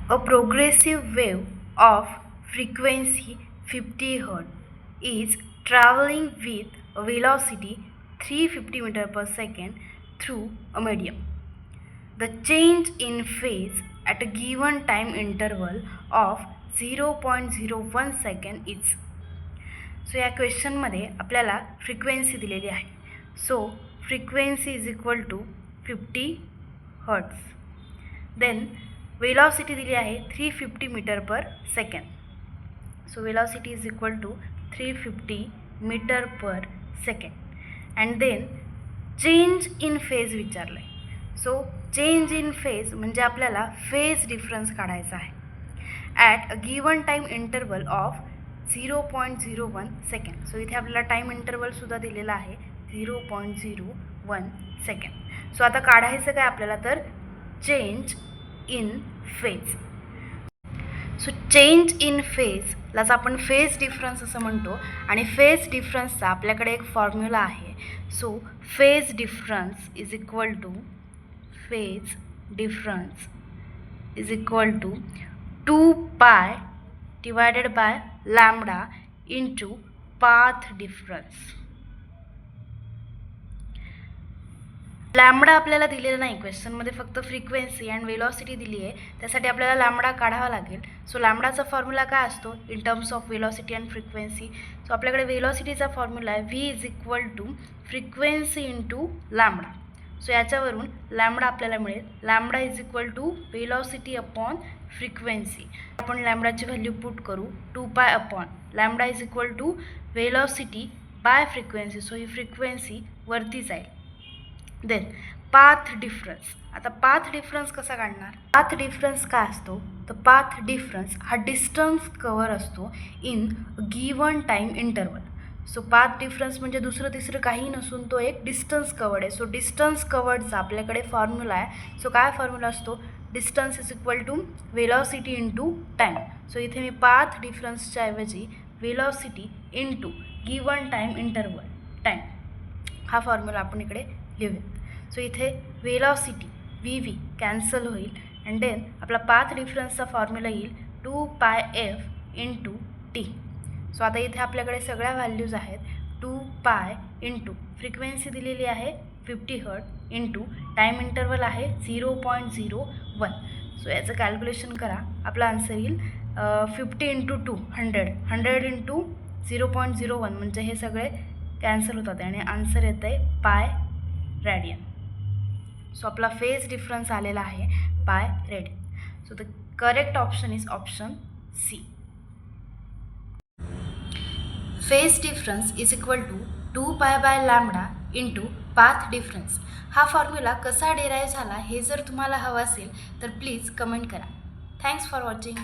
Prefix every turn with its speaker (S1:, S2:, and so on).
S1: A progressive wave of frequency 50 Hz is traveling with a velocity 350 meter per second through a medium. The change in phase at a given time interval of 0.01 second is. So या क्वेश्चनमध्ये आपल्याला frequency दिलेली आहे. So frequency is equal to 50 hertz. Then velocity दिली आहे 350 metre per second. So velocity is equal to 350 metre per second. And then change in phase विचारलं आहे. So change in phase म्हणजे आपल्याला फेज डिफरन्स काढायचा आहे at a given time interval of 0.01 second. So इथे आपल्याला टाईम इंटरवलसुद्धा दिलेला आहे 0.01 सेकंड. सो आता काढायचं काय आपल्याला तर change in phase. So change in फेजलाच आपण फेज डिफरन्स असं म्हणतो आणि फेज डिफरन्सचा आपल्याकडे एक फॉर्म्युला आहे. So phase difference is equal to 2 pi divided by lambda into path difference. Lambda आपल्याला दिलेला नाही क्वेश्चनमध्ये, फक्त फ्रिक्वेन्सी अँड वेलॉसिटी दिली आहे. त्यासाठी आपल्याला लॅम्बडा काढावा लागेल. सो लॅम्बडाचा फॉर्म्युला काय असतो in terms of velocity and frequency. So आपल्याकडे वेलॉसिटीचा फॉर्म्युला आहे V is equal to frequency into lambda. So याच्यावरून लॅम्बडा आपल्याला मिळेल. Lambda is equal to velocity upon frequency. आपण लॅम्बडाची व्हॅल्यू पुट करू 2 pi upon lambda is equal to velocity by frequency. So ही फ्रिक्वेन्सी वरती जाईल. Then path difference. आता पाथ डिफरन्स कसा काढणार? पाथ डिफरन्स काय असतो तर पाथ डिफरन्स हा डिस्टन्स कवर असतो in given time interval. So path difference म्हणजे दुसरं तिसरं काही नसून तो एक डिस्टन्स कवर्ड आहे. सो डिस्टन्स कवर्डचा आपल्याकडे फॉर्म्युला आहे. सो काय फॉर्म्युला असतो distance is equal to velocity into time. So इथे मी पाथ डिफरन्सच्या ऐवजी velocity into given time interval time हा फॉर्म्युला आपण इकडे लिहूया. सो इथे वेलॉसिटी व्ही व्ही कॅन्सल होईल अँड देन आपला पाथ डिफरन्सचा फॉर्म्युला येईल 2 pi F into T. So आता इथे आपल्याकडे सगळ्या व्हॅल्यूज आहेत. 2 पाय इंटू फ्रिक्वेन्सी दिलेली आहे 50 हर्ट इंटू टाईम इंटरवल आहे 0.01. सो याचं कॅल्क्युलेशन करा. आपला आन्सर येईल 50 इंटू 2 100 इंटू 0.01 म्हणजे हे सगळे कॅन्सल होतात आणि आन्सर येतं आहे पाय रेडियन. सो आपला फेज डिफरन्स आलेला आहे pi radian. So the correct option is option C. Phase difference is equal to 2 pi by lambda into path difference. हा फॉर्म्युला कसा डेराईव्ह झाला हे जर तुम्हाला हवं असेल तर प्लीज कमेंट करा. Thanks for watching.